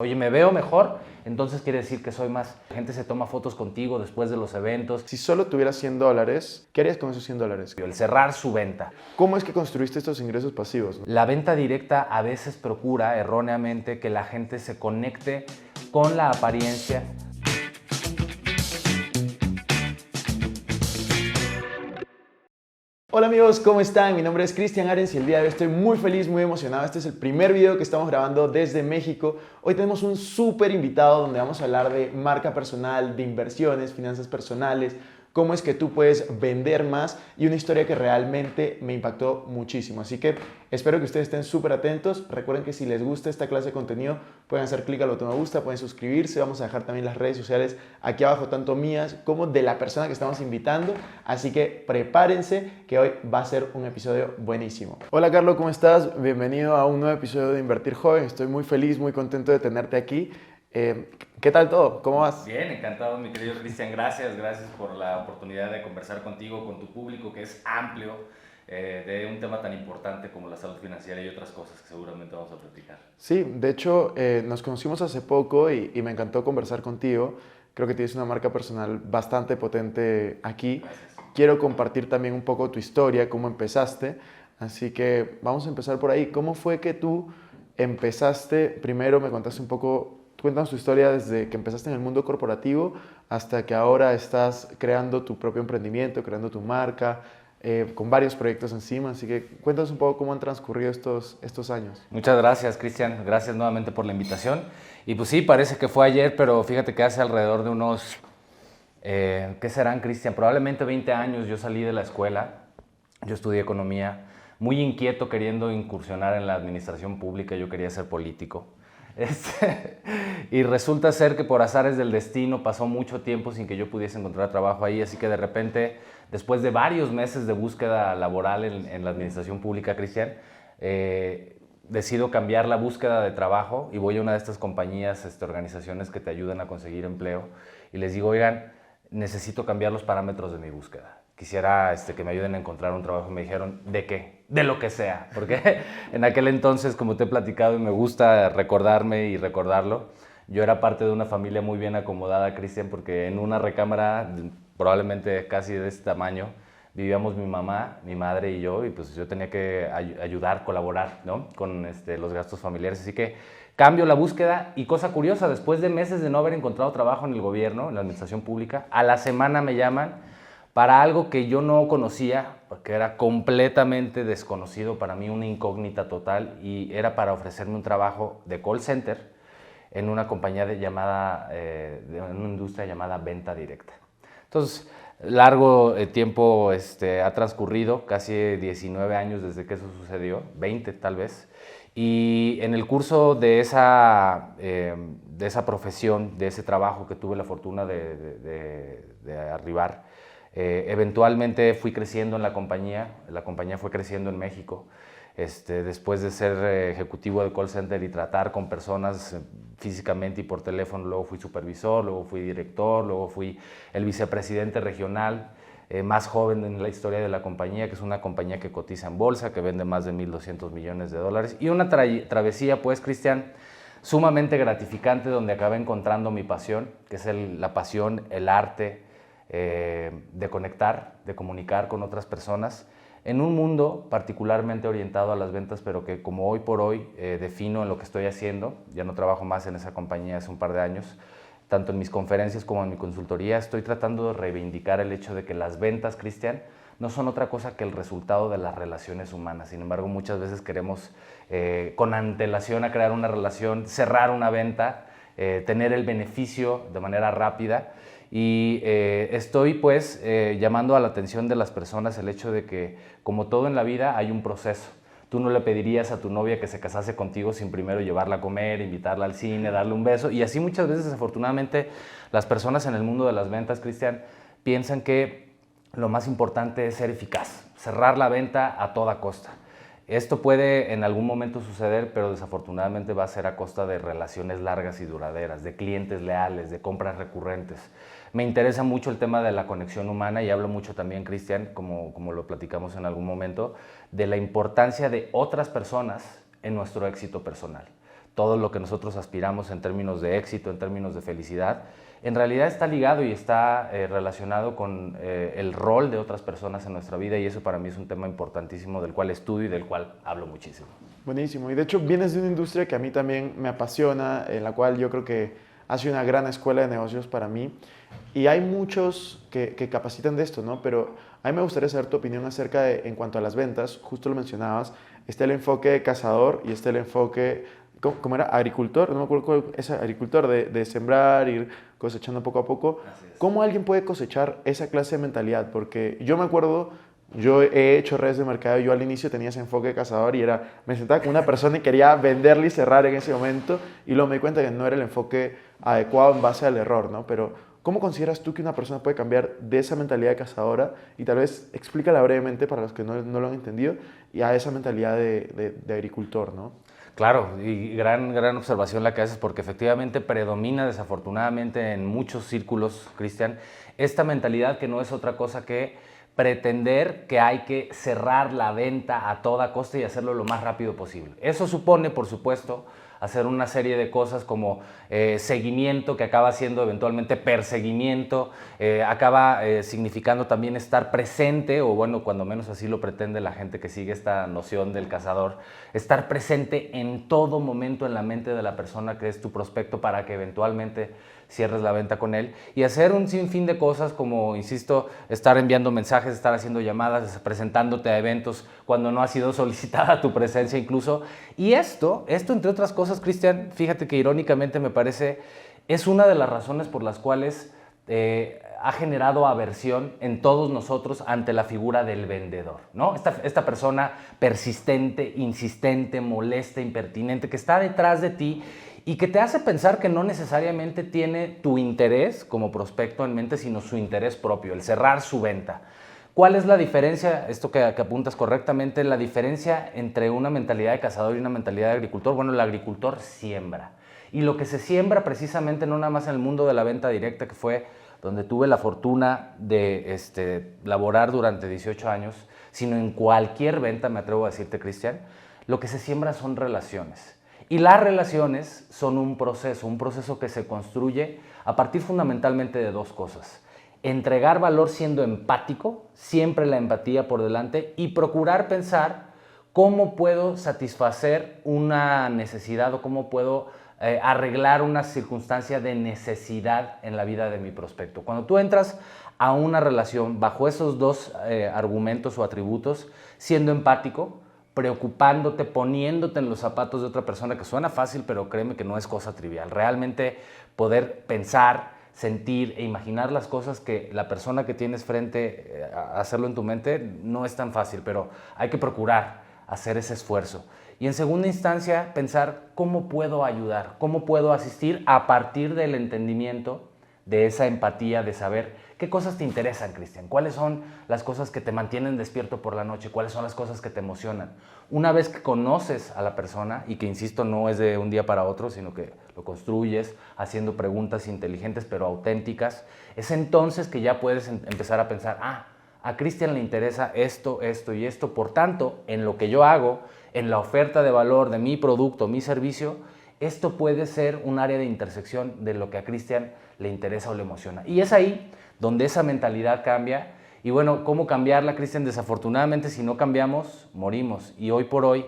Oye, me veo mejor, entonces quiere decir que soy más. La gente se toma fotos contigo después de los eventos. Si solo tuvieras $100, ¿qué harías con esos $100? El cerrar su venta. ¿Cómo es que construiste estos ingresos pasivos? La venta directa a veces procura erróneamente que la gente se conecte con la apariencia. Hola amigos, ¿cómo están? Mi nombre es Cristian Arens y el día de hoy estoy muy feliz, muy emocionado. Este es el primer video que estamos grabando desde México. Hoy tenemos un súper invitado donde vamos a hablar de marca personal, de inversiones, finanzas personales, cómo es que tú puedes vender más y una historia que realmente me impactó muchísimo. Así que espero que ustedes estén súper atentos. Recuerden que si les gusta esta clase de contenido pueden hacer clic al botón me gusta, pueden suscribirse. Vamos a dejar también las redes sociales aquí abajo, tanto mías como de la persona que estamos invitando. Así que prepárense que hoy va a ser un episodio buenísimo. Hola Carlos, ¿cómo estás? Bienvenido a un nuevo episodio de Invertir Joven. Estoy muy feliz, muy contento de tenerte aquí. ¿Qué tal todo? ¿Cómo vas? Bien, encantado, mi querido Cristian. Gracias por la oportunidad de conversar contigo, con tu público, que es amplio, de un tema tan importante como la salud financiera y otras cosas que seguramente vamos a platicar. Sí, de hecho nos conocimos hace poco y me encantó conversar contigo. Creo que tienes una marca personal bastante potente aquí. Gracias. Quiero compartir también un poco tu historia, cómo empezaste. Así que vamos a empezar por ahí. ¿Cómo fue que tú empezaste? Primero me contaste un poco, cuéntanos tu historia desde que empezaste en el mundo corporativo hasta que ahora estás creando tu propio emprendimiento, creando tu marca, con varios proyectos encima. Así que cuéntanos un poco cómo han transcurrido estos años. Muchas gracias, Cristian. Gracias nuevamente por la invitación. Y pues sí, parece que fue ayer, pero fíjate que hace alrededor de unos, ¿qué serán, Cristian? Probablemente 20 años yo salí de la escuela, yo estudié economía, muy inquieto queriendo incursionar en la administración pública, yo quería ser político. Y resulta ser que por azares del destino pasó mucho tiempo sin que yo pudiese encontrar trabajo ahí, así que de repente, después de varios meses de búsqueda laboral en la administración pública, Cristian, decido cambiar la búsqueda de trabajo y voy a una de estas compañías, organizaciones que te ayudan a conseguir empleo y les digo, oigan, necesito cambiar los parámetros de mi búsqueda. Quisiera que me ayuden a encontrar un trabajo. Me dijeron, ¿de qué? De lo que sea. Porque en aquel entonces, como te he platicado y me gusta recordarme y recordarlo, yo era parte de una familia muy bien acomodada, Cristian, porque en una recámara, probablemente casi de este tamaño, vivíamos mi mamá, mi madre y yo, y pues yo tenía que ayudar, colaborar, ¿no? Con los gastos familiares. Así que cambio la búsqueda y cosa curiosa, después de meses de no haber encontrado trabajo en el gobierno, en la administración pública, a la semana me llaman para algo que yo no conocía, porque era completamente desconocido para mí, una incógnita total, y era para ofrecerme un trabajo de call center en una compañía de una industria llamada venta directa. Entonces, largo tiempo ha transcurrido, casi 19 años desde que eso sucedió, 20 tal vez, y en el curso de esa profesión, de ese trabajo que tuve la fortuna de arribar, eventualmente fui creciendo en la compañía fue creciendo en México. Después de ser ejecutivo de call center y tratar con personas físicamente y por teléfono, luego fui supervisor, luego fui director, luego fui el vicepresidente regional, más joven en la historia de la compañía, que es una compañía que cotiza en bolsa, que vende más de 1.200 millones de dólares. Y una travesía, pues, Cristian, sumamente gratificante, donde acabé encontrando mi pasión, que es la pasión, el arte, de conectar, de comunicar con otras personas en un mundo particularmente orientado a las ventas, pero que como hoy por hoy defino en lo que estoy haciendo. Ya no trabajo más en esa compañía hace un par de años, tanto en mis conferencias como en mi consultoría estoy tratando de reivindicar el hecho de que las ventas, Cristian, no son otra cosa que el resultado de las relaciones humanas. Sin embargo, muchas veces queremos con antelación a crear una relación, cerrar una venta, tener el beneficio de manera rápida. Y estoy pues llamando a la atención de las personas el hecho de que, como todo en la vida, hay un proceso. Tú no le pedirías a tu novia que se casase contigo sin primero llevarla a comer, invitarla al cine, darle un beso. Y así muchas veces, desafortunadamente, las personas en el mundo de las ventas, Cristian, piensan que lo más importante es ser eficaz, cerrar la venta a toda costa. Esto puede en algún momento suceder, pero desafortunadamente va a ser a costa de relaciones largas y duraderas, de clientes leales, de compras recurrentes. Me interesa mucho el tema de la conexión humana y hablo mucho también, Cristian, como lo platicamos en algún momento, de la importancia de otras personas en nuestro éxito personal. todo lo que nosotros aspiramos en términos de éxito, en términos de felicidad, en realidad está ligado y está relacionado con el rol de otras personas en nuestra vida, y eso para mí es un tema importantísimo del cual estudio y del cual hablo muchísimo. Buenísimo. Y de hecho vienes de una industria que a mí también me apasiona, en la cual yo creo que ha sido una gran escuela de negocios para mí. Y hay muchos que capacitan de esto, ¿no? Pero a mí me gustaría saber tu opinión acerca de, en cuanto a las ventas, justo lo mencionabas, está el enfoque de cazador y está el enfoque, ¿cómo era? Agricultor, no me acuerdo cuál es, agricultor, de sembrar, ir cosechando poco a poco. ¿Cómo alguien puede cosechar esa clase de mentalidad? Porque yo me acuerdo, yo he hecho redes de mercado, yo al inicio tenía ese enfoque de cazador y era, me sentaba con una persona y quería venderle y cerrar en ese momento, y luego me di cuenta que no era el enfoque adecuado en base al error, ¿no? Pero ¿cómo consideras tú que una persona puede cambiar de esa mentalidad de cazadora, y tal vez explícala brevemente para los que no lo han entendido, y a esa mentalidad de agricultor, ¿no? Claro, y gran observación la que haces, porque efectivamente predomina desafortunadamente en muchos círculos, Cristian, esta mentalidad que no es otra cosa que pretender que hay que cerrar la venta a toda costa y hacerlo lo más rápido posible. Eso supone, por supuesto, hacer una serie de cosas como seguimiento, que acaba siendo eventualmente perseguimiento, acaba significando también estar presente, o bueno, cuando menos así lo pretende la gente que sigue esta noción del cazador, estar presente en todo momento en la mente de la persona que es tu prospecto para que eventualmente cierres la venta con él, y hacer un sinfín de cosas como, insisto, estar enviando mensajes, estar haciendo llamadas, presentándote a eventos cuando no ha sido solicitada tu presencia incluso. Y esto entre otras cosas, Cristian, fíjate que irónicamente me parece, es una de las razones por las cuales ha generado aversión en todos nosotros ante la figura del vendedor, ¿no? Esta persona persistente, insistente, molesta, impertinente, que está detrás de ti y que te hace pensar que no necesariamente tiene tu interés como prospecto en mente, sino su interés propio, el cerrar su venta. ¿Cuál es la diferencia? Esto que apuntas correctamente, la diferencia entre una mentalidad de cazador y una mentalidad de agricultor. Bueno, el agricultor siembra. Y lo que se siembra precisamente no nada más en el mundo de la venta directa, que fue donde tuve la fortuna de laborar durante 18 años, sino en cualquier venta, me atrevo a decirte, Cristian, lo que se siembra son relaciones. Y las relaciones son un proceso que se construye a partir fundamentalmente de dos cosas: entregar valor siendo empático, siempre la empatía por delante, y procurar pensar cómo puedo satisfacer una necesidad o cómo puedo arreglar una circunstancia de necesidad en la vida de mi prospecto. Cuando tú entras a una relación bajo esos dos argumentos o atributos, siendo empático, preocupándote, poniéndote en los zapatos de otra persona, que suena fácil, pero créeme que no es cosa trivial. Realmente poder pensar, sentir e imaginar las cosas que la persona que tienes frente, hacerlo en tu mente, no es tan fácil, pero hay que procurar hacer ese esfuerzo. Y en segunda instancia, pensar cómo puedo ayudar, cómo puedo asistir a partir del entendimiento, de esa empatía, de saber qué cosas te interesan, Cristian, cuáles son las cosas que te mantienen despierto por la noche, cuáles son las cosas que te emocionan. Una vez que conoces a la persona, y que insisto, no es de un día para otro, sino que lo construyes haciendo preguntas inteligentes pero auténticas, es entonces que ya puedes empezar a pensar, a Cristian le interesa esto, esto y esto, por tanto, en lo que yo hago, en la oferta de valor de mi producto, mi servicio, esto puede ser un área de intersección de lo que a Cristian le interesa o le emociona. Y es ahí donde esa mentalidad cambia. Y bueno, ¿cómo cambiarla, Cristian? Desafortunadamente, si no cambiamos, morimos. Y hoy por hoy,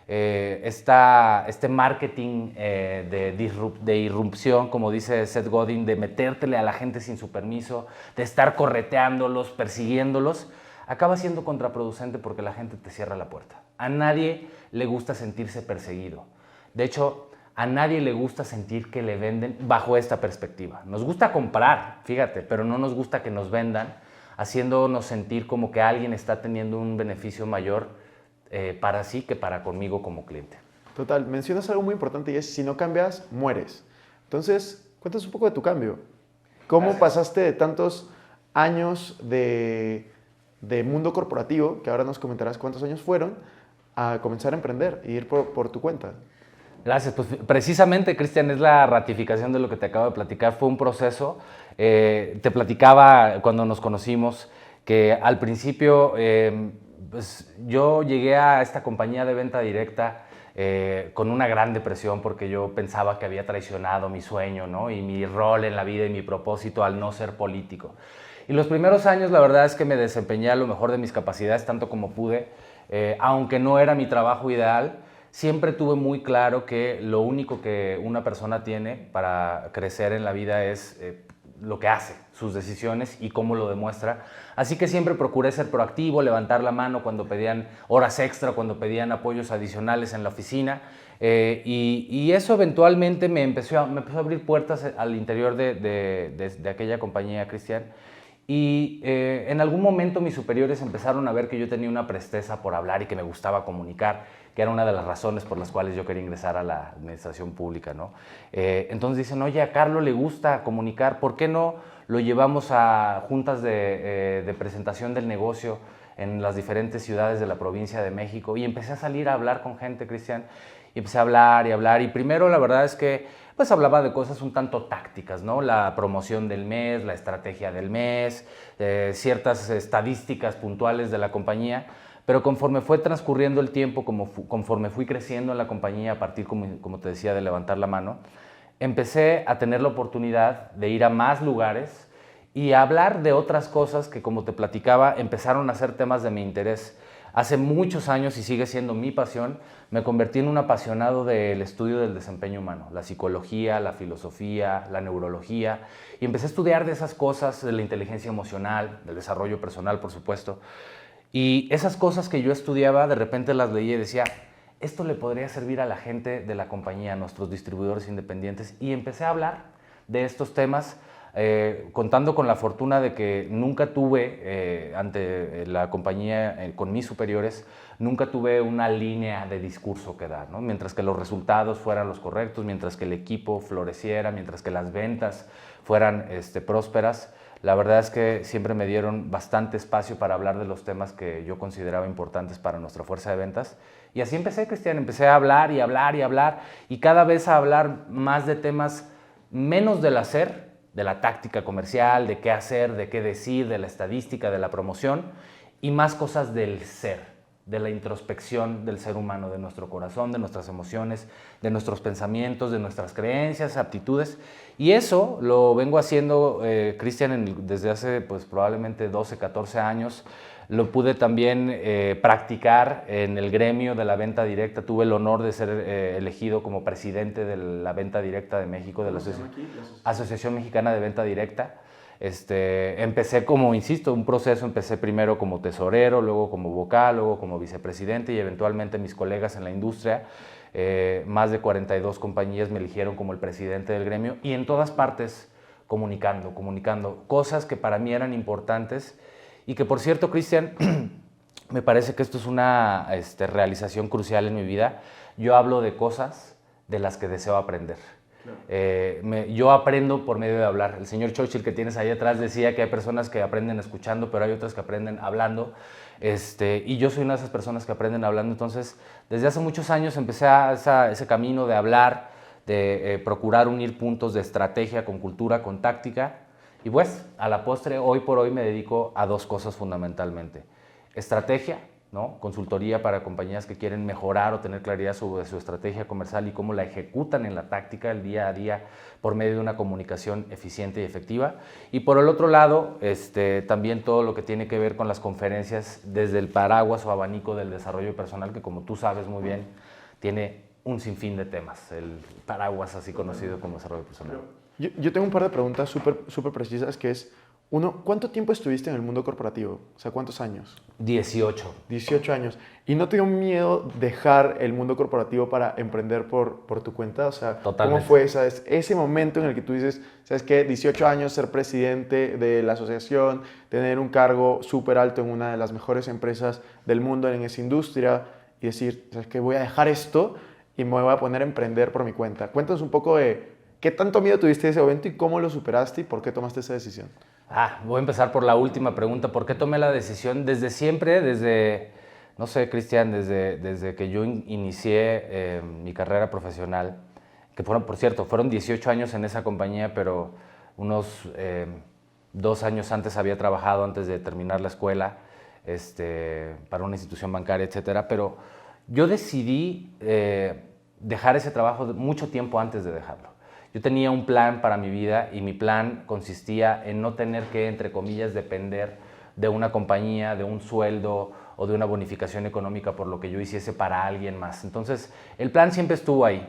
este marketing de irrupción, como dice Seth Godin, de metértele a la gente sin su permiso, de estar correteándolos, persiguiéndolos, acaba siendo contraproducente porque la gente te cierra la puerta. A nadie le gusta sentirse perseguido. De hecho, a nadie le gusta sentir que le venden bajo esta perspectiva. Nos gusta comprar, fíjate, pero no nos gusta que nos vendan, haciéndonos sentir como que alguien está teniendo un beneficio mayor para sí que para conmigo como cliente. Total, mencionas algo muy importante, y es: si no cambias, mueres. Entonces, cuéntanos un poco de tu cambio. ¿Cómo pasaste de tantos años de mundo corporativo, que ahora nos comentarás cuántos años fueron, a comenzar a emprender e ir por tu cuenta? Gracias. Pues precisamente, Cristian, es la ratificación de lo que te acabo de platicar. Fue un proceso. Te platicaba cuando nos conocimos que al principio pues yo llegué a esta compañía de venta directa con una gran depresión porque yo pensaba que había traicionado mi sueño, ¿no? Y mi rol en la vida y mi propósito al no ser político. Y los primeros años la verdad es que me desempeñé a lo mejor de mis capacidades tanto como pude, aunque no era mi trabajo ideal. Siempre tuve muy claro que lo único que una persona tiene para crecer en la vida es lo que hace, sus decisiones y cómo lo demuestra. Así que siempre procuré ser proactivo, levantar la mano cuando pedían horas extra, cuando pedían apoyos adicionales en la oficina. Y eso eventualmente me empezó a abrir puertas al interior de aquella compañía, Cristian. Y en algún momento mis superiores empezaron a ver que yo tenía una presteza por hablar y que me gustaba comunicar, que era una de las razones por las cuales yo quería ingresar a la administración pública, ¿no? Entonces dicen, oye, a Carlos le gusta comunicar, ¿por qué no lo llevamos a juntas de presentación del negocio en las diferentes ciudades de la provincia de México? Y empecé a salir a hablar con gente, Cristian, y empecé a hablar, y primero la verdad es que pues hablaba de cosas un tanto tácticas, ¿no? La promoción del mes, la estrategia del mes, ciertas estadísticas puntuales de la compañía, pero conforme fue transcurriendo el tiempo, conforme fui creciendo en la compañía a partir, como te decía, de levantar la mano, empecé a tener la oportunidad de ir a más lugares y a hablar de otras cosas que, como te platicaba, empezaron a ser temas de mi interés. Hace muchos años, y sigue siendo mi pasión, me convertí en un apasionado del estudio del desempeño humano, la psicología, la filosofía, la neurología, y empecé a estudiar de esas cosas, de la inteligencia emocional, del desarrollo personal, por supuesto. Y esas cosas que yo estudiaba, de repente las leía y decía, esto le podría servir a la gente de la compañía, a nuestros distribuidores independientes, y empecé a hablar de estos temas, contando con la fortuna de que nunca tuve, ante la compañía, con mis superiores, nunca tuve una línea de discurso que dar, ¿no? Mientras que los resultados fueran los correctos, mientras que el equipo floreciera, mientras que las ventas fueran prósperas, la verdad es que siempre me dieron bastante espacio para hablar de los temas que yo consideraba importantes para nuestra fuerza de ventas. Y así empecé, Cristian, empecé a hablar y hablar y hablar, y cada vez a hablar más de temas menos del hacer, de la táctica comercial, de qué hacer, de qué decir, de la estadística, de la promoción, y más cosas del ser, de la introspección del ser humano, de nuestro corazón, de nuestras emociones, de nuestros pensamientos, de nuestras creencias, aptitudes. Y eso lo vengo haciendo, Cristian, desde hace pues, probablemente 12, 14 años. Lo pude también practicar en el gremio de la venta directa. Tuve el honor de ser elegido como presidente de la venta directa de México, de la Asociación Mexicana de Venta Directa. Empecé como, insisto, un proceso. Empecé primero como tesorero, luego como vocal, luego como vicepresidente, y eventualmente mis colegas en la industria, más de 42 compañías me eligieron como el presidente del gremio, y en todas partes comunicando cosas que para mí eran importantes. Y que, por cierto, Cristian, me parece que esto es una realización crucial en mi vida. Yo hablo de cosas de las que deseo aprender. Claro. Yo aprendo por medio de hablar. El señor Churchill, que tienes ahí atrás, decía que hay personas que aprenden escuchando, pero hay otras que aprenden hablando. Y yo soy una de esas personas que aprenden hablando. Entonces, desde hace muchos años empecé ese camino de hablar, de procurar unir puntos de estrategia con cultura, con táctica. Y pues, a la postre, hoy por hoy me dedico a dos cosas fundamentalmente. Estrategia, ¿no? Consultoría para compañías que quieren mejorar o tener claridad sobre su estrategia comercial y cómo la ejecutan en la táctica, el día a día, por medio de una comunicación eficiente y efectiva. Y por el otro lado, también todo lo que tiene que ver con las conferencias desde el paraguas o abanico del desarrollo personal, que como tú sabes muy bien, tiene un sinfín de temas, el paraguas así conocido como desarrollo personal. Yo tengo un par de preguntas súper precisas, que es, uno, ¿cuánto tiempo estuviste en el mundo corporativo? O sea, ¿cuántos años? 18. 18 años. ¿Y no te dio miedo dejar el mundo corporativo para emprender por tu cuenta? O sea, Totalmente. ¿cómo fue ese momento en el que tú dices, ¿sabes qué? 18 años, ser presidente de la asociación, tener un cargo súper alto en una de las mejores empresas del mundo en esa industria, y decir, ¿sabes qué? Voy a dejar esto y me voy a poner a emprender por mi cuenta. Cuéntanos un poco de ¿qué tanto miedo tuviste de ese momento y cómo lo superaste y por qué tomaste esa decisión? Voy a empezar por la última pregunta. ¿Por qué tomé la decisión? Desde, no sé, Cristian, desde que yo inicié mi carrera profesional, que por cierto, fueron 18 años en esa compañía, pero unos 2 años antes había trabajado antes de terminar la escuela para una institución bancaria, etcétera. Pero yo decidí dejar ese trabajo mucho tiempo antes de dejarlo. Yo tenía un plan para mi vida y mi plan consistía en no tener que, entre comillas, depender de una compañía, de un sueldo o de una bonificación económica por lo que yo hiciese para alguien más. Entonces, el plan siempre estuvo ahí.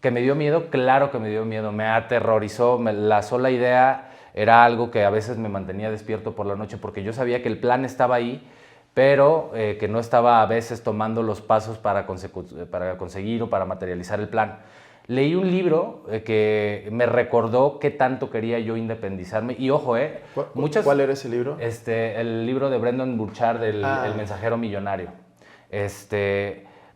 ¿Que me dio miedo? Claro que me dio miedo, me aterrorizó. La sola idea era algo que a veces me mantenía despierto por la noche porque yo sabía que el plan estaba ahí, pero que no estaba a veces tomando los pasos para conseguir o para materializar el plan. Leí un libro que me recordó qué tanto quería yo independizarme. Y ojo, ¿Cuál era ese libro? El libro de Brendon Burchard, El mensajero millonario.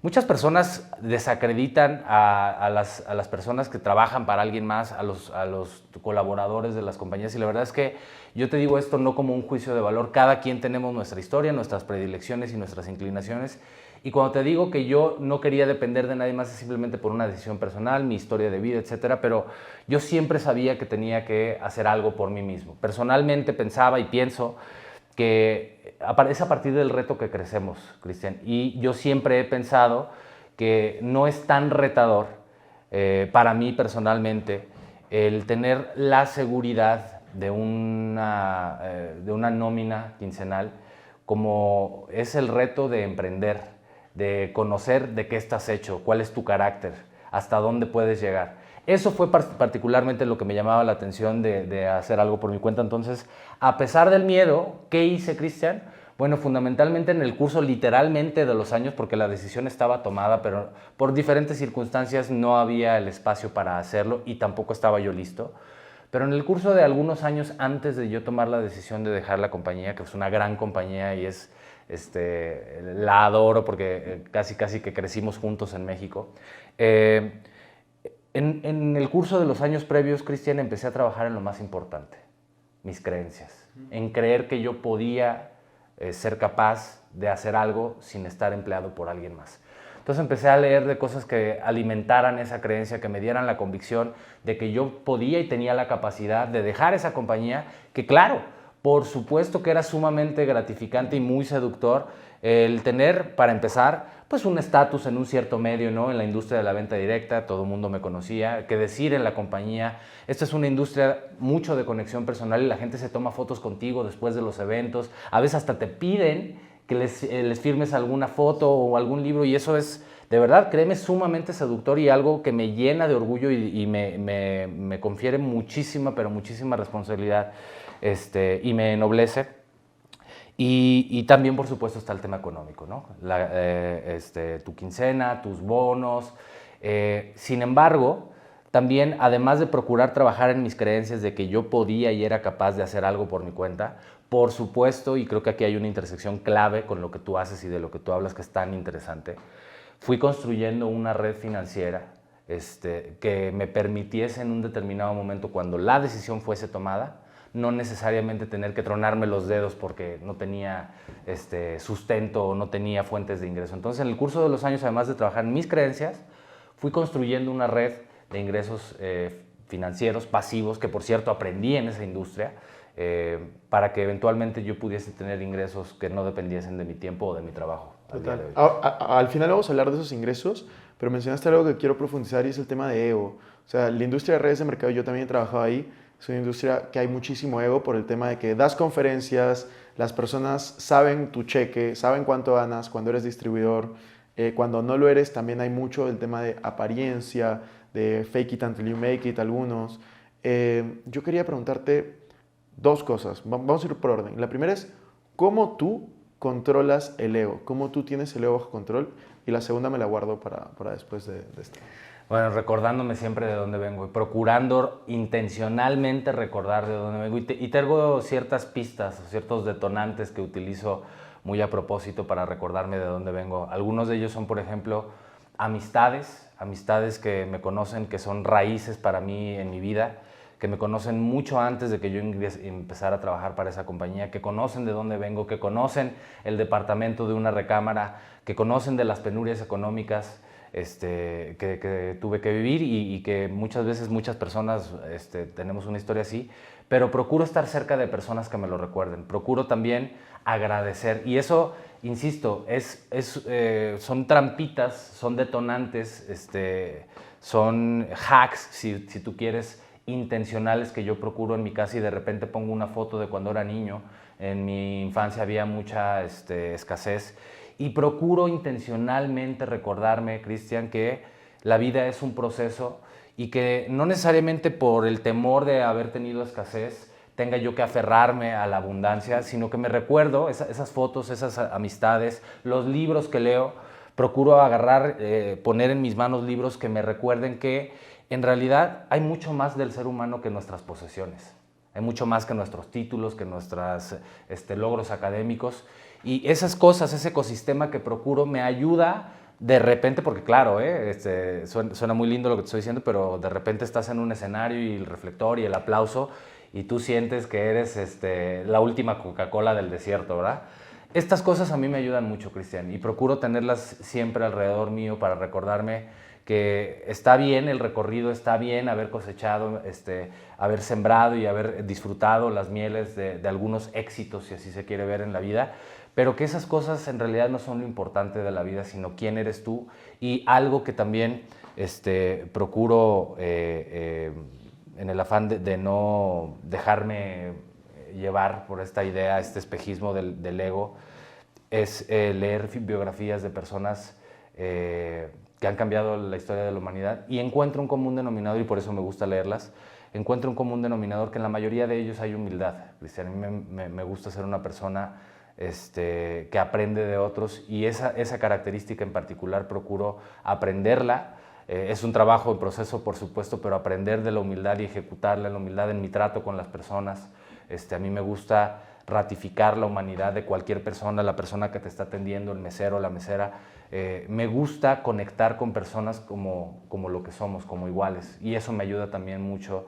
Muchas personas desacreditan a las personas que trabajan para alguien más, a los colaboradores de las compañías, y la verdad es que yo te digo esto no como un juicio de valor. Cada quien tenemos nuestra historia, nuestras predilecciones y nuestras inclinaciones, y cuando te digo que yo no quería depender de nadie más es simplemente por una decisión personal, mi historia de vida, etcétera, pero yo siempre sabía que tenía que hacer algo por mí mismo. Personalmente pensaba y pienso que es a partir del reto que crecemos, Cristian, y yo siempre he pensado que no es tan retador para mí personalmente el tener la seguridad de una nómina quincenal como es el reto de emprender, de conocer de qué estás hecho, cuál es tu carácter, hasta dónde puedes llegar. Eso fue particularmente lo que me llamaba la atención de hacer algo por mi cuenta. Entonces, a pesar del miedo, ¿qué hice, Cristian? Bueno, fundamentalmente en el curso literalmente de los años, porque la decisión estaba tomada, pero por diferentes circunstancias no había el espacio para hacerlo y tampoco estaba yo listo. Pero en el curso de algunos años antes de yo tomar la decisión de dejar la compañía, que es una gran compañía y la adoro porque casi que crecimos juntos en México, en el curso de los años previos, Cristian, empecé a trabajar en lo más importante, mis creencias, en creer que yo podía ser capaz de hacer algo sin estar empleado por alguien más. Entonces empecé a leer de cosas que alimentaran esa creencia, que me dieran la convicción de que yo podía y tenía la capacidad de dejar esa compañía, que claro, por supuesto que era sumamente gratificante y muy seductor el tener, para empezar, pues un estatus en un cierto medio, ¿no? En la industria de la venta directa, todo el mundo me conocía, qué decir en la compañía. Esta es una industria mucho de conexión personal y la gente se toma fotos contigo después de los eventos. A veces hasta te piden que les firmes alguna foto o algún libro, y eso es, de verdad, créeme, sumamente seductor y algo que me llena de orgullo y me confiere muchísima, pero muchísima responsabilidad y me ennoblece. Y también, por supuesto, está el tema económico, ¿no? Tu quincena, tus bonos. Sin embargo, también, además de procurar trabajar en mis creencias de que yo podía y era capaz de hacer algo por mi cuenta, por supuesto, y creo que aquí hay una intersección clave con lo que tú haces y de lo que tú hablas que es tan interesante, fui construyendo una red financiera que me permitiese en un determinado momento, cuando la decisión fuese tomada, no necesariamente tener que tronarme los dedos porque no tenía sustento o no tenía fuentes de ingreso. Entonces, en el curso de los años, además de trabajar en mis creencias, fui construyendo una red de ingresos financieros pasivos, que por cierto aprendí en esa industria, para que eventualmente yo pudiese tener ingresos que no dependiesen de mi tiempo o de mi trabajo. Total. Al final vamos a hablar de esos ingresos, pero mencionaste algo que quiero profundizar y es el tema de ego. O sea, la industria de redes de mercado, yo también he trabajado ahí, es una industria que hay muchísimo ego por el tema de que das conferencias, las personas saben tu cheque, saben cuánto ganas cuando eres distribuidor. Cuando no lo eres también hay mucho el tema de apariencia, de fake it until you make it algunos. Yo quería preguntarte dos cosas, vamos a ir por orden. La primera es, ¿cómo tú controlas el ego? ¿Cómo tú tienes el ego bajo control? Y la segunda me la guardo para después de esto. Bueno, recordándome siempre de dónde vengo y procurando intencionalmente recordar de dónde vengo. Y tengo ciertas pistas, ciertos detonantes que utilizo muy a propósito para recordarme de dónde vengo. Algunos de ellos son, por ejemplo, amistades que me conocen, que son raíces para mí en mi vida, que me conocen mucho antes de que yo empezara a trabajar para esa compañía, que conocen de dónde vengo, que conocen el departamento de una recámara, que conocen de las penurias económicas, que tuve que vivir y que muchas veces muchas personas tenemos una historia así, pero procuro estar cerca de personas que me lo recuerden, procuro también agradecer y eso, insisto, son trampitas, son detonantes, son hacks, si tú quieres, intencionales que yo procuro en mi casa y de repente pongo una foto de cuando era niño. En mi infancia había mucha escasez y procuro intencionalmente recordarme, Cristian, que la vida es un proceso y que no necesariamente por el temor de haber tenido escasez tenga yo que aferrarme a la abundancia, sino que me recuerdo esas fotos, esas amistades, los libros que leo, procuro agarrar, poner en mis manos libros que me recuerden que en realidad hay mucho más del ser humano que nuestras posesiones. Hay mucho más que nuestros títulos, que nuestros logros académicos. Y esas cosas, ese ecosistema que procuro me ayuda de repente, porque claro, suena muy lindo lo que te estoy diciendo, pero de repente estás en un escenario y el reflector y el aplauso y tú sientes que eres la última Coca-Cola del desierto, ¿verdad? Estas cosas a mí me ayudan mucho, Cristian, y procuro tenerlas siempre alrededor mío para recordarme que está bien el recorrido, está bien haber cosechado, haber sembrado y haber disfrutado las mieles de algunos éxitos, si así se quiere ver en la vida, pero que esas cosas en realidad no son lo importante de la vida, sino quién eres tú. Y algo que también procuro en el afán de no dejarme llevar por esta idea, este espejismo del ego, es leer biografías de personas que han cambiado la historia de la humanidad y encuentro un común denominador, y por eso me gusta leerlas, encuentro un común denominador que en la mayoría de ellos hay humildad. Cristian, a mí me gusta ser una persona que aprende de otros y esa característica en particular procuro aprenderla. Es un trabajo en proceso, por supuesto, pero aprender de la humildad y ejecutarla, la humildad en mi trato con las personas. A mí me gusta ratificar la humanidad de cualquier persona, la persona que te está atendiendo, el mesero, la mesera. Me gusta conectar con personas como lo que somos, como iguales. Y eso me ayuda también mucho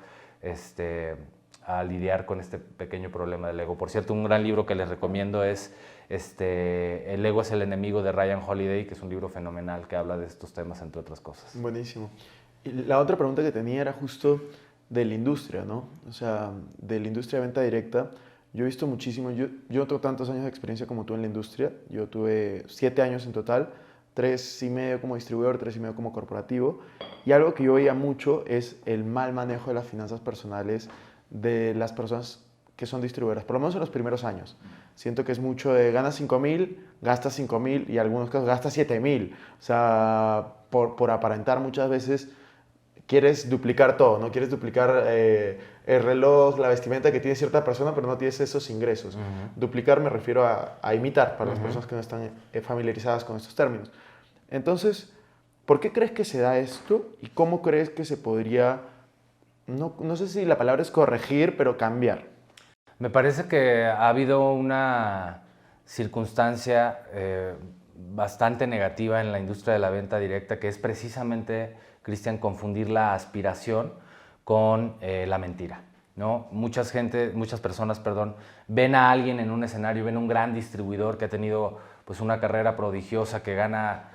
a lidiar con este pequeño problema del ego. Por cierto, un gran libro que les recomiendo es El ego es el enemigo, de Ryan Holiday, que es un libro fenomenal que habla de estos temas, entre otras cosas. Buenísimo. Y la otra pregunta que tenía era justo de la industria, ¿no? O sea, de la industria de venta directa. Yo he visto muchísimo, yo no tengo tantos años de experiencia como tú en la industria, yo tuve 7 años en total, 3 y medio como distribuidor, 3 y medio como corporativo, y algo que yo veía mucho es el mal manejo de las finanzas personales de las personas que son distribuidoras, por lo menos en los primeros años. Siento que es mucho de ganas 5,000, gastas 5,000 y en algunos casos gastas 7,000. O sea, por aparentar muchas veces quieres duplicar todo, ¿no? Quieres duplicar el reloj, la vestimenta que tiene cierta persona, pero no tienes esos ingresos. Duplicar me refiero a imitar, para las personas que no están familiarizadas con estos términos. Entonces, ¿por qué crees que se da esto y cómo crees que se podría, no sé si la palabra es corregir, pero cambiar? Me parece que ha habido una circunstancia bastante negativa en la industria de la venta directa, que es precisamente, Cristian, confundir la aspiración con la mentira, ¿no? Muchas personas, ven a alguien en un escenario, ven a un gran distribuidor que ha tenido pues, una carrera prodigiosa, que gana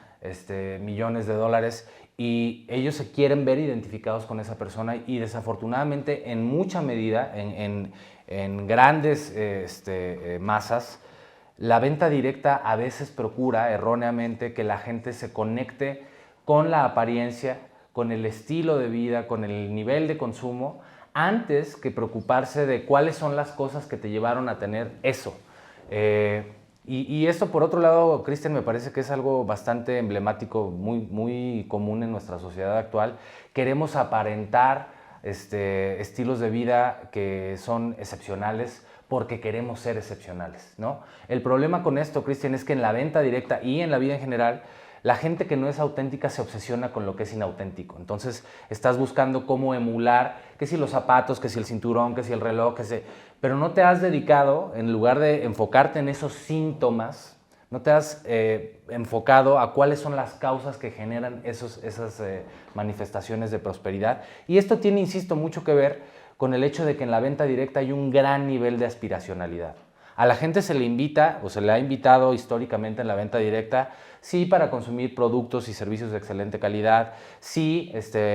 millones de dólares, y ellos se quieren ver identificados con esa persona, y desafortunadamente en mucha medida, en grandes masas, la venta directa a veces procura erróneamente que la gente se conecte con la apariencia, con el estilo de vida, con el nivel de consumo, antes que preocuparse de cuáles son las cosas que te llevaron a tener eso. Y esto, por otro lado, Cristian, me parece que es algo bastante emblemático, muy común en nuestra sociedad actual. Queremos aparentar estilos de vida que son excepcionales porque queremos ser excepcionales, ¿no? El problema con esto, Cristian, es que en la venta directa y en la vida en general, la gente que no es auténtica se obsesiona con lo que es inauténtico. Entonces estás buscando cómo emular, que si los zapatos, que si el cinturón, que si el reloj, pero no te has dedicado, en lugar de enfocarte en esos síntomas, no te has enfocado a cuáles son las causas que generan esas manifestaciones de prosperidad. Y esto tiene, insisto, mucho que ver con el hecho de que en la venta directa hay un gran nivel de aspiracionalidad. A la gente se le invita, o se le ha invitado históricamente en la venta directa, sí para consumir productos y servicios de excelente calidad, sí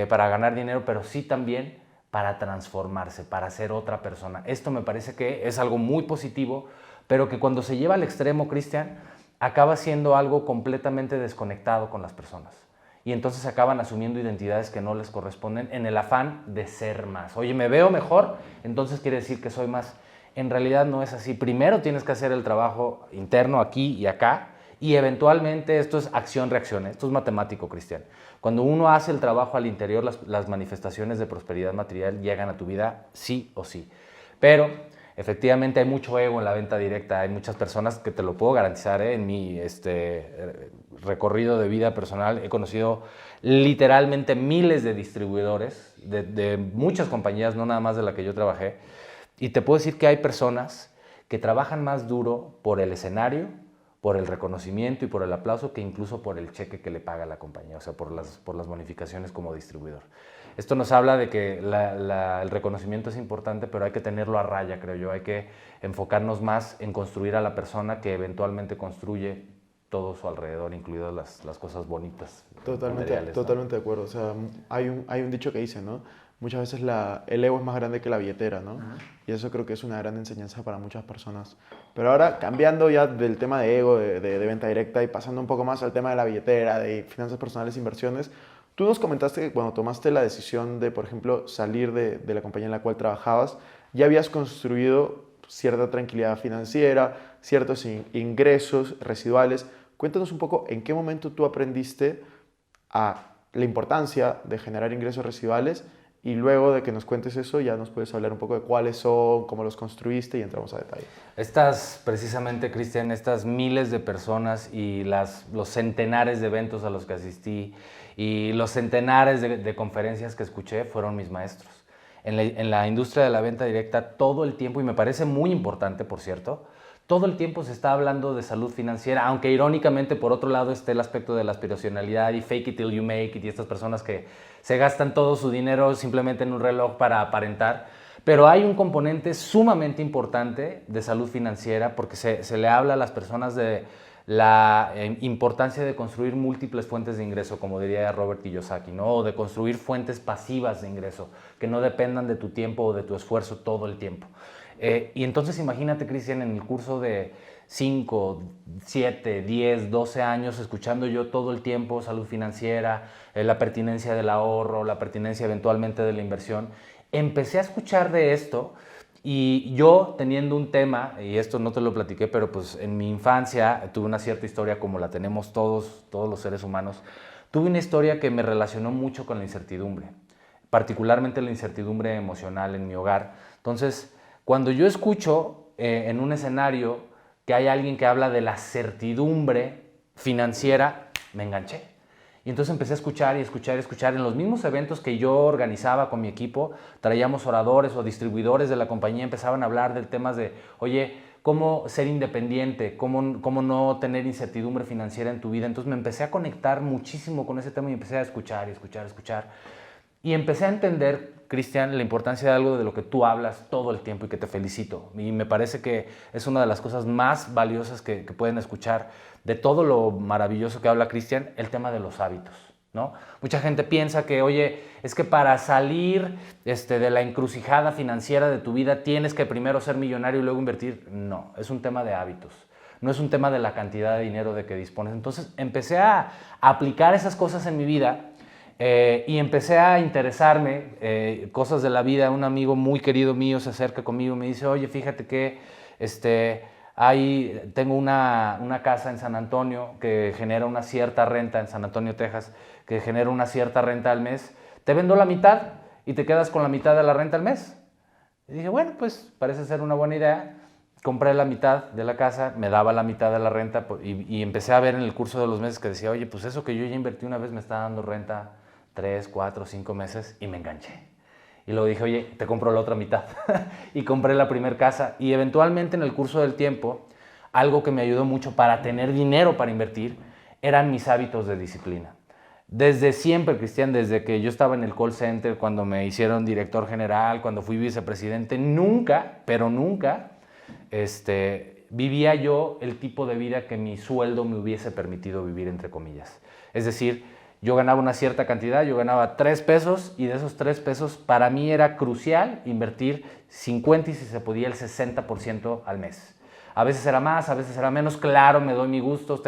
para ganar dinero, pero sí también para transformarse, para ser otra persona. Esto me parece que es algo muy positivo, pero que cuando se lleva al extremo, Cristian, acaba siendo algo completamente desconectado con las personas. Y entonces acaban asumiendo identidades que no les corresponden en el afán de ser más. Oye, me veo mejor, entonces quiere decir que soy más. En realidad no es así. Primero tienes que hacer el trabajo interno aquí y acá, y eventualmente esto es acción-reacción, esto es matemático, Cristian. Cuando uno hace el trabajo al interior, las manifestaciones de prosperidad material llegan a tu vida sí o sí. Pero efectivamente hay mucho ego en la venta directa, hay muchas personas que te lo puedo garantizar, en mi recorrido de vida personal he conocido literalmente miles de distribuidores de muchas compañías, no nada más de la que yo trabajé, y te puedo decir que hay personas que trabajan más duro por el escenario, por el reconocimiento y por el aplauso que incluso por el cheque que le paga la compañía, o sea, por las bonificaciones como distribuidor. Esto nos habla de que el reconocimiento es importante, pero hay que tenerlo a raya, creo yo. Hay que enfocarnos más en construir a la persona que eventualmente construye todo su alrededor, incluidas las cosas bonitas. Totalmente de acuerdo. O sea, hay un dicho que dice, ¿no? Muchas veces el ego es más grande que la billetera, ¿no? Y eso creo que es una gran enseñanza para muchas personas. Pero ahora, cambiando ya del tema de ego, de venta directa, y pasando un poco más al tema de la billetera, de finanzas personales, inversiones, tú nos comentaste que cuando tomaste la decisión de, por ejemplo, salir de la compañía en la cual trabajabas, ya habías construido cierta tranquilidad financiera, ciertos ingresos residuales. Cuéntanos un poco en qué momento tú aprendiste a la importancia de generar ingresos residuales, y luego de que nos cuentes eso ya nos puedes hablar un poco de cuáles son, cómo los construiste y entramos a detalle. Precisamente, Cristian, estas miles de personas y los centenares de eventos a los que asistí y los centenares de conferencias que escuché fueron mis maestros. En la industria de la venta directa todo el tiempo, y me parece muy importante, por cierto, todo el tiempo se está hablando de salud financiera, aunque irónicamente por otro lado esté el aspecto de la aspiracionalidad y fake it till you make it, y estas personas que se gastan todo su dinero simplemente en un reloj para aparentar. Pero hay un componente sumamente importante de salud financiera porque se le habla a las personas de la importancia de construir múltiples fuentes de ingreso, como diría Robert Kiyosaki, ¿no? O de construir fuentes pasivas de ingreso que no dependan de tu tiempo o de tu esfuerzo todo el tiempo. Y entonces imagínate, Cristian, en el curso de 5, 7, 10, 12 años, escuchando yo todo el tiempo salud financiera, la pertinencia del ahorro, la pertinencia eventualmente de la inversión, empecé a escuchar de esto. Y yo teniendo un tema, y esto no te lo platiqué, pero pues en mi infancia tuve una cierta historia como la tenemos todos los seres humanos. Tuve una historia que me relacionó mucho con la incertidumbre, particularmente la incertidumbre emocional en mi hogar. Entonces, cuando yo escucho en un escenario que hay alguien que habla de la certidumbre financiera, me enganché. Y entonces empecé a escuchar y escuchar y escuchar. En los mismos eventos que yo organizaba con mi equipo, traíamos oradores o distribuidores de la compañía, empezaban a hablar de temas de, oye, cómo ser independiente, cómo no tener incertidumbre financiera en tu vida. Entonces me empecé a conectar muchísimo con ese tema y empecé a escuchar y escuchar y escuchar. Y empecé a entender, Cristian, la importancia de algo de lo que tú hablas todo el tiempo y que te felicito. Y me parece que es una de las cosas más valiosas que pueden escuchar de todo lo maravilloso que habla Cristian, el tema de los hábitos, ¿no? Mucha gente piensa que, oye, es que para salir de la encrucijada financiera de tu vida tienes que primero ser millonario y luego invertir. No, es un tema de hábitos. No es un tema de la cantidad de dinero de que dispones. Entonces empecé a aplicar esas cosas en mi vida. Y empecé a interesarme, cosas de la vida. Un amigo muy querido mío se acerca conmigo y me dice, oye, fíjate que tengo una casa en San Antonio que genera una cierta renta, en San Antonio, Texas, que genera una cierta renta al mes. Te vendo la mitad y te quedas con la mitad de la renta al mes. Y dije, bueno, pues parece ser una buena idea. Compré la mitad de la casa, me daba la mitad de la renta y empecé a ver en el curso de los meses que decía, oye, pues eso que yo ya invertí una vez me está dando renta 3, 4, 5 meses, y me enganché. Y luego dije, oye, te compro la otra mitad. Y compré la primera casa. Y eventualmente en el curso del tiempo, algo que me ayudó mucho para tener dinero para invertir, eran mis hábitos de disciplina. Desde siempre, Cristian, desde que yo estaba en el call center, cuando me hicieron director general, cuando fui vicepresidente, nunca, pero nunca, vivía yo el tipo de vida que mi sueldo me hubiese permitido vivir, entre comillas. Es decir, yo ganaba una cierta cantidad, yo ganaba 3 pesos y de esos 3 pesos para mí era crucial invertir 50 y si se podía el 60% al mes. A veces era más, a veces era menos, claro, me doy mis gustos,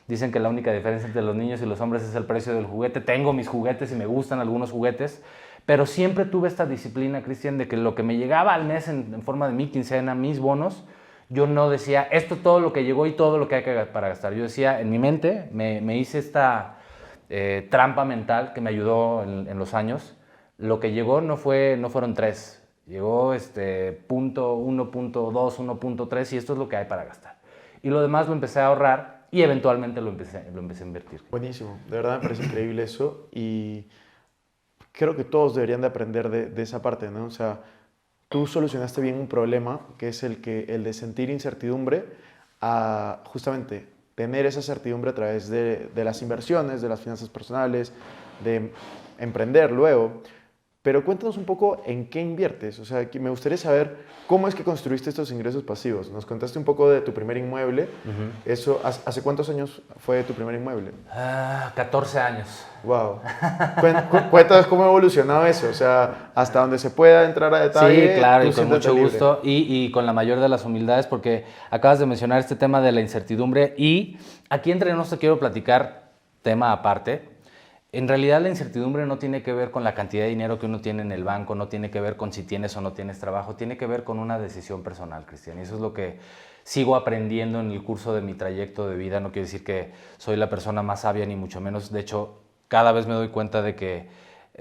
dicen que la única diferencia entre los niños y los hombres es el precio del juguete, tengo mis juguetes y me gustan algunos juguetes, pero siempre tuve esta disciplina, Cristian, de que lo que me llegaba al mes en forma de mi quincena, mis bonos, yo no decía, esto es todo lo que llegó y todo lo que hay para gastar. Yo decía, en mi mente, me hice esta trampa mental que me ayudó en los años. Lo que llegó no fueron 3, llegó punto 1.2, 1.3 y esto es lo que hay para gastar. Y lo demás lo empecé a ahorrar y eventualmente lo empecé a invertir. Buenísimo, de verdad me parece increíble eso y creo que todos deberían de aprender de esa parte, ¿no? O sea, tú solucionaste bien un problema que es el de sentir incertidumbre a justamente tener esa certidumbre a través de las inversiones, de las finanzas personales, de emprender luego. Pero cuéntanos un poco en qué inviertes. O sea, me gustaría saber cómo es que construiste estos ingresos pasivos. Nos contaste un poco de tu primer inmueble. Eso, ¿hace cuántos años fue tu primer inmueble? 14 años. Wow. Cuéntanos cómo ha evolucionado eso. O sea, hasta donde se pueda entrar a detalle. Sí, claro, y con mucho gusto y con la mayor de las humildades porque acabas de mencionar este tema de la incertidumbre y aquí entre nosotros te quiero platicar tema aparte. En realidad la incertidumbre no tiene que ver con la cantidad de dinero que uno tiene en el banco, no tiene que ver con si tienes o no tienes trabajo, tiene que ver con una decisión personal, Cristian. Y eso es lo que sigo aprendiendo en el curso de mi trayecto de vida. No quiere decir que soy la persona más sabia, ni mucho menos. De hecho, cada vez me doy cuenta de que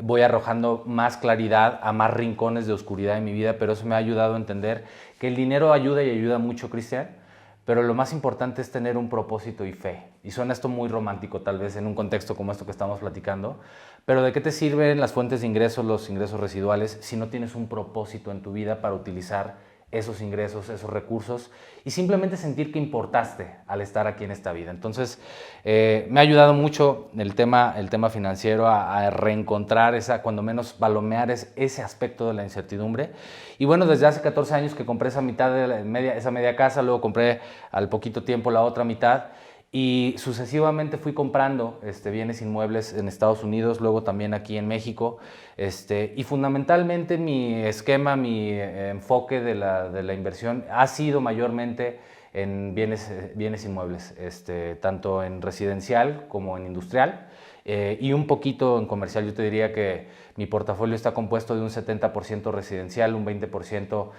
voy arrojando más claridad a más rincones de oscuridad en mi vida, pero eso me ha ayudado a entender que el dinero ayuda y ayuda mucho, Cristian. Pero lo más importante es tener un propósito y fe. Y suena esto muy romántico tal vez en un contexto como esto que estamos platicando, pero ¿de qué te sirven las fuentes de ingresos, los ingresos residuales, si no tienes un propósito en tu vida para utilizar esos ingresos, esos recursos y simplemente sentir que importaste al estar aquí en esta vida? Entonces, me ha ayudado mucho el tema financiero a reencontrar cuando menos palomear ese aspecto de la incertidumbre. Y bueno, desde hace 14 años que compré esa media casa, luego compré al poquito tiempo la otra mitad y sucesivamente fui comprando bienes inmuebles en Estados Unidos, luego también aquí en México, y fundamentalmente mi esquema, mi enfoque de la inversión ha sido mayormente en bienes inmuebles, tanto en residencial como en industrial, y un poquito en comercial. Yo te diría que mi portafolio está compuesto de un 70% residencial, un 20%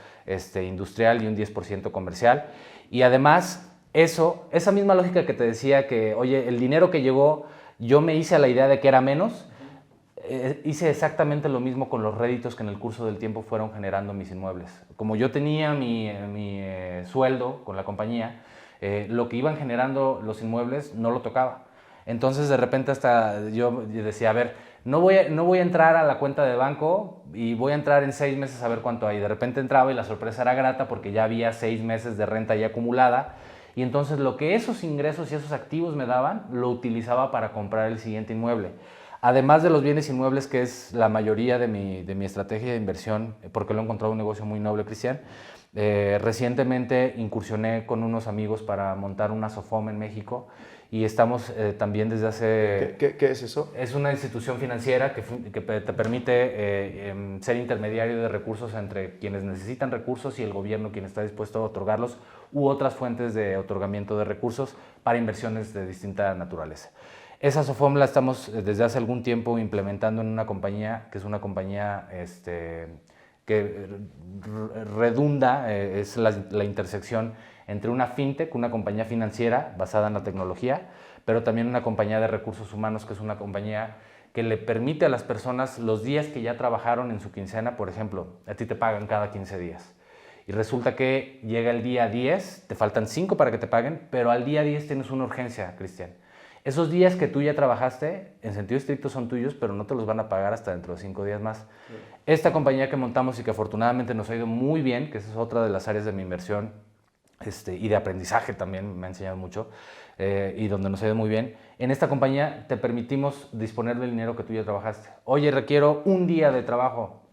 industrial y un 10% comercial. Y además, esa misma lógica que te decía que, oye, el dinero que llegó, yo me hice a la idea de que era menos, hice exactamente lo mismo con los réditos que en el curso del tiempo fueron generando mis inmuebles. Como yo tenía mi sueldo con la compañía, lo que iban generando los inmuebles no lo tocaba. Entonces de repente hasta yo decía, a ver, no voy a entrar a la cuenta de banco y voy a entrar en 6 meses a ver cuánto hay. De repente entraba y la sorpresa era grata porque ya había 6 meses de renta ya acumulada. Y entonces lo que esos ingresos y esos activos me daban, lo utilizaba para comprar el siguiente inmueble. Además de los bienes inmuebles, que es la mayoría de mi estrategia de inversión, porque lo he encontrado un negocio muy noble, Cristian, recientemente incursioné con unos amigos para montar una SOFOM en México y estamos también desde hace... ¿Qué es eso? Es una institución financiera que te permite ser intermediario de recursos entre quienes necesitan recursos y el gobierno quien está dispuesto a otorgarlos u otras fuentes de otorgamiento de recursos para inversiones de distinta naturaleza. Esa SOFOM la estamos desde hace algún tiempo implementando en una compañía que es una compañía que redunda, es la intersección entre una fintech, una compañía financiera basada en la tecnología, pero también una compañía de recursos humanos que es una compañía que le permite a las personas los días que ya trabajaron en su quincena, por ejemplo, a ti te pagan cada 15 días. Y resulta que llega el día 10, te faltan 5 para que te paguen, pero al día 10 tienes una urgencia, Cristian. Esos días que tú ya trabajaste, en sentido estricto son tuyos, pero no te los van a pagar hasta dentro de 5 días más. Sí. Esta compañía que montamos y que afortunadamente nos ha ido muy bien, que esa es otra de las áreas de mi inversión y de aprendizaje también, me ha enseñado mucho, y donde nos ha ido muy bien, en esta compañía te permitimos disponer del dinero que tú ya trabajaste. Oye, requiero un día de trabajo,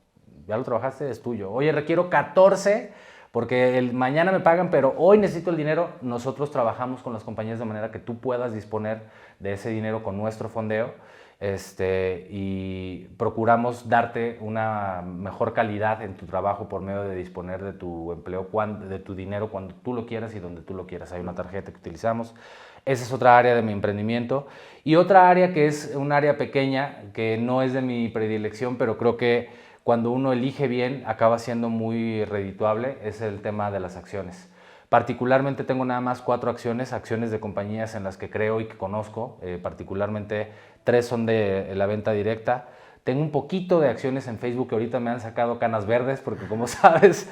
ya lo trabajaste, es tuyo. Oye, requiero 14 Porque mañana me pagan, pero hoy necesito el dinero. Nosotros trabajamos con las compañías de manera que tú puedas disponer de ese dinero con nuestro fondeo. Y procuramos darte una mejor calidad en tu trabajo por medio de disponer de tu empleo, de tu dinero cuando tú lo quieras y donde tú lo quieras. Hay una tarjeta que utilizamos. Esa es otra área de mi emprendimiento. Y otra área que es un área pequeña, que no es de mi predilección, pero creo que cuando uno elige bien acaba siendo muy redituable, es el tema de las acciones. Particularmente tengo nada más 4 acciones de compañías en las que creo y que conozco, particularmente 3 son de la venta directa. Tengo un poquito de acciones en Facebook que ahorita me han sacado canas verdes porque como sabes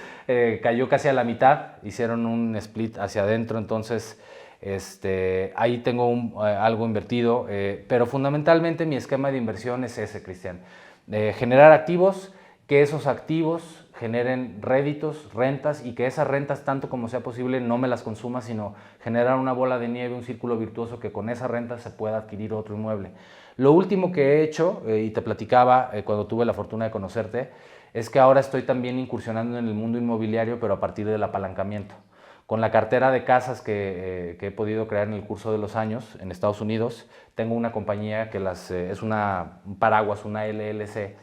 cayó casi a la mitad, hicieron un split hacia adentro, entonces ahí tengo algo invertido, pero fundamentalmente mi esquema de inversión es ese, Cristian. Generar activos, que esos activos generen réditos, rentas y que esas rentas tanto como sea posible no me las consuma, sino generar una bola de nieve, un círculo virtuoso que con esa renta se pueda adquirir otro inmueble. Lo último que he hecho, y te platicaba cuando tuve la fortuna de conocerte, es que ahora estoy también incursionando en el mundo inmobiliario, pero a partir del apalancamiento. Con la cartera de casas que he podido crear en el curso de los años en Estados Unidos, tengo una compañía que es un paraguas, una LLC,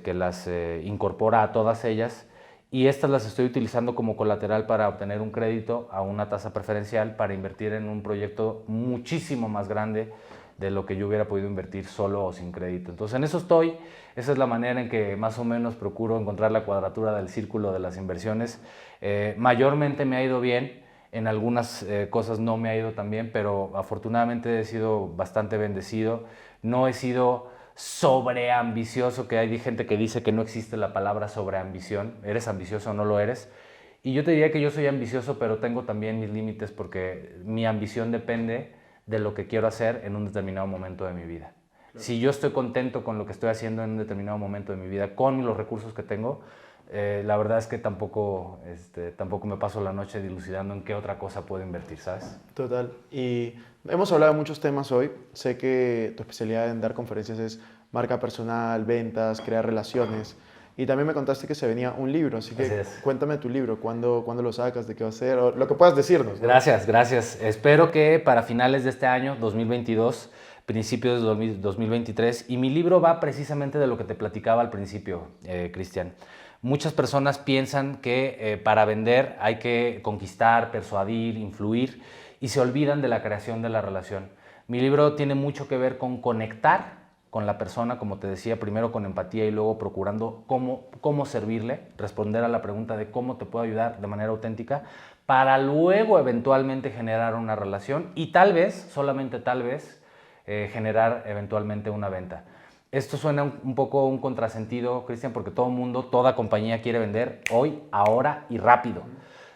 que las incorpora a todas ellas y estas las estoy utilizando como colateral para obtener un crédito a una tasa preferencial para invertir en un proyecto muchísimo más grande de lo que yo hubiera podido invertir solo o sin crédito. Entonces en eso estoy, esa es la manera en que más o menos procuro encontrar la cuadratura del círculo de las inversiones. Mayormente me ha ido bien, en algunas cosas no me ha ido tan bien, pero afortunadamente he sido bastante bendecido, no he sido sobreambicioso, que hay gente que dice que no existe la palabra sobreambición, eres ambicioso o no lo eres, y yo te diría que yo soy ambicioso, pero tengo también mis límites porque mi ambición depende de lo que quiero hacer en un determinado momento de mi vida. Claro. Si yo estoy contento con lo que estoy haciendo en un determinado momento de mi vida, con los recursos que tengo, la verdad es que tampoco me paso la noche dilucidando en qué otra cosa puedo invertir, ¿sabes? Total. Y hemos hablado de muchos temas hoy. Sé que tu especialidad en dar conferencias es marca personal, ventas, crear relaciones. Y también me contaste que se venía un libro, así que cuéntame tu libro, ¿cuándo lo sacas, de qué va a ser, o lo que puedas decirnos, ¿no? Gracias. Espero que para finales de este año, 2022, principios de 2023, y mi libro va precisamente de lo que te platicaba al principio, Cristian. Muchas personas piensan que para vender hay que conquistar, persuadir, influir, y se olvidan de la creación de la relación. Mi libro tiene mucho que ver con conectar con la persona, como te decía, primero con empatía y luego procurando cómo servirle, responder a la pregunta de cómo te puedo ayudar de manera auténtica, para luego eventualmente generar una relación y tal vez, solamente tal vez, generar eventualmente una venta. Esto suena un poco un contrasentido, Cristian, porque todo mundo, toda compañía quiere vender hoy, ahora y rápido.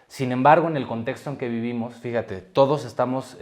Sin embargo, en el contexto en que vivimos, fíjate, todos estamos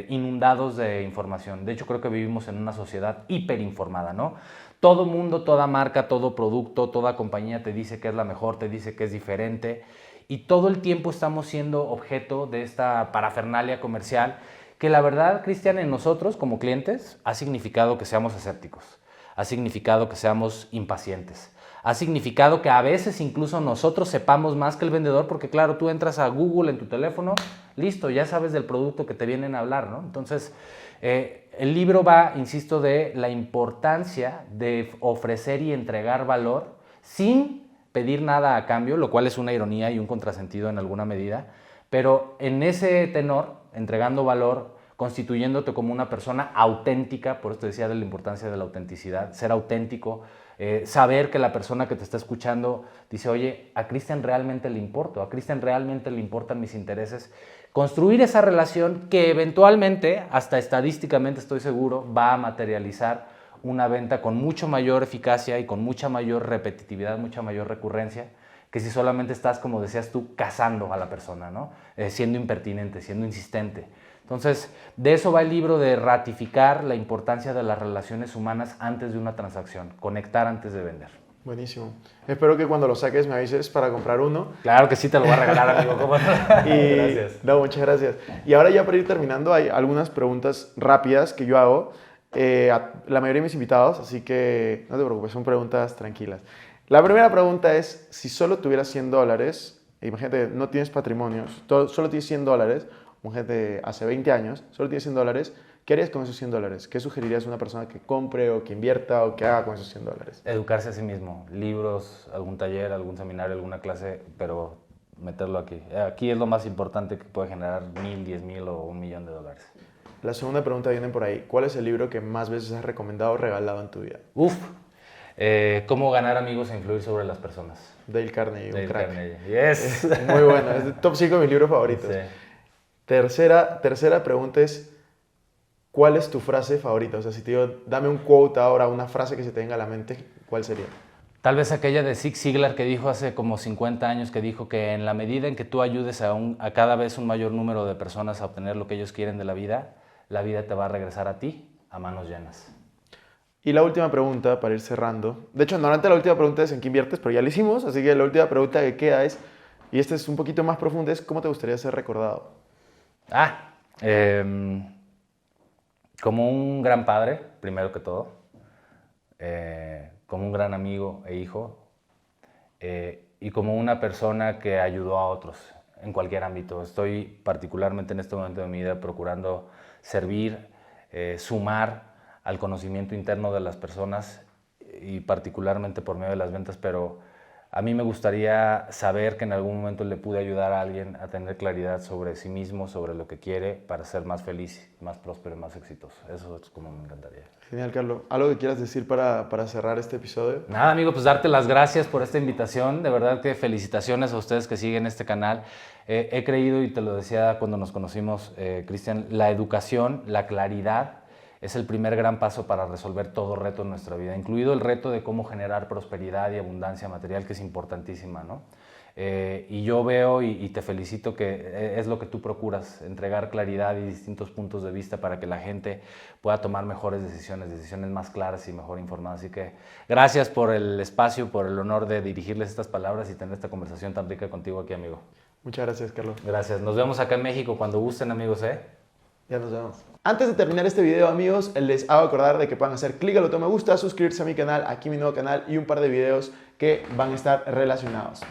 inundados de información. De hecho, creo que vivimos en una sociedad hiperinformada, ¿no? Todo mundo, toda marca, todo producto, toda compañía te dice que es la mejor, te dice que es diferente. Y todo el tiempo estamos siendo objeto de esta parafernalia comercial que la verdad, Cristian, en nosotros como clientes ha significado que seamos escépticos, ha significado que seamos impacientes. Ha significado que a veces incluso nosotros sepamos más que el vendedor porque claro, tú entras a Google en tu teléfono, listo, ya sabes del producto que te vienen a hablar, ¿no? Entonces, el libro va, insisto, de la importancia de ofrecer y entregar valor sin pedir nada a cambio, lo cual es una ironía y un contrasentido en alguna medida, pero en ese tenor, entregando valor, constituyéndote como una persona auténtica, por eso te decía de la importancia de la autenticidad, ser auténtico, saber que la persona que te está escuchando dice, oye, a Cristian realmente le importo, a Cristian realmente le importan mis intereses. Construir esa relación que eventualmente, hasta estadísticamente estoy seguro, va a materializar una venta con mucho mayor eficacia y con mucha mayor repetitividad, mucha mayor recurrencia, que si solamente estás, como decías tú, cazando a la persona, ¿no? Siendo impertinente, siendo insistente. Entonces, de eso va el libro, de ratificar la importancia de las relaciones humanas antes de una transacción, conectar antes de vender. Buenísimo. Espero que cuando lo saques me avises para comprar uno. Claro que sí, te lo voy a regalar, amigo. ¿Cómo? Gracias. No, muchas gracias. Y ahora ya para ir terminando, hay algunas preguntas rápidas que yo hago a la mayoría de mis invitados, así que no te preocupes, son preguntas tranquilas. La primera pregunta es, si solo tuvieras $100, imagínate, no tienes patrimonios, solo tienes $100, imagínate, hace 20 años, solo tienes $100, ¿qué harías con esos $100? ¿Qué sugerirías a una persona que compre o que invierta o que haga con esos $100? Educarse a sí mismo, libros, algún taller, algún seminario, alguna clase, pero meterlo aquí. Aquí es lo más importante que puede generar 1,000, 10,000 o $1,000,000. La segunda pregunta viene por ahí. ¿Cuál es el libro que más veces has recomendado o regalado en tu vida? Cómo ganar amigos e influir sobre las personas. Dale Carnegie, un crack. Carnegie. Yes. Muy bueno, es de top 5 de mis libros favoritos. Sí. Tercera pregunta es, ¿cuál es tu frase favorita? O sea, si te digo, dame un quote ahora, una frase que se te venga a la mente, ¿cuál sería? Tal vez aquella de Zig Ziglar que dijo hace como 50 años, que dijo que en la medida en que tú ayudes a cada vez un mayor número de personas a obtener lo que ellos quieren de la vida te va a regresar a ti a manos llenas. Y la última pregunta, para ir cerrando. De hecho, normalmente la última pregunta es en qué inviertes, pero ya la hicimos, así que la última pregunta que queda es, y esta es un poquito más profunda, es ¿cómo te gustaría ser recordado? Como un gran padre, primero que todo, como un gran amigo e hijo, y como una persona que ayudó a otros en cualquier ámbito. Estoy particularmente en este momento de mi vida procurando servir, sumar al conocimiento interno de las personas y particularmente por medio de las ventas, pero a mí me gustaría saber que en algún momento le pude ayudar a alguien a tener claridad sobre sí mismo, sobre lo que quiere para ser más feliz, más próspero y más exitoso. Eso es como me encantaría. Genial, Carlos. ¿Algo que quieras decir para cerrar este episodio? Nada, amigo, pues darte las gracias por esta invitación. De verdad que felicitaciones a ustedes que siguen este canal. He creído, y te lo decía cuando nos conocimos, Cristian, la educación, la claridad, es el primer gran paso para resolver todo reto en nuestra vida, incluido el reto de cómo generar prosperidad y abundancia material, que es importantísima, ¿no? Y yo veo y te felicito que es lo que tú procuras, entregar claridad y distintos puntos de vista para que la gente pueda tomar mejores decisiones más claras y mejor informadas. Así que gracias por el espacio, por el honor de dirigirles estas palabras y tener esta conversación tan rica contigo aquí, amigo. Muchas gracias, Carlos. Gracias. Nos vemos acá en México cuando gusten, amigos, ¿eh? Ya nos vemos. Antes de terminar este video, amigos, les hago acordar de que puedan hacer clic al botón me gusta, suscribirse a mi canal, aquí mi nuevo canal y un par de videos que van a estar relacionados.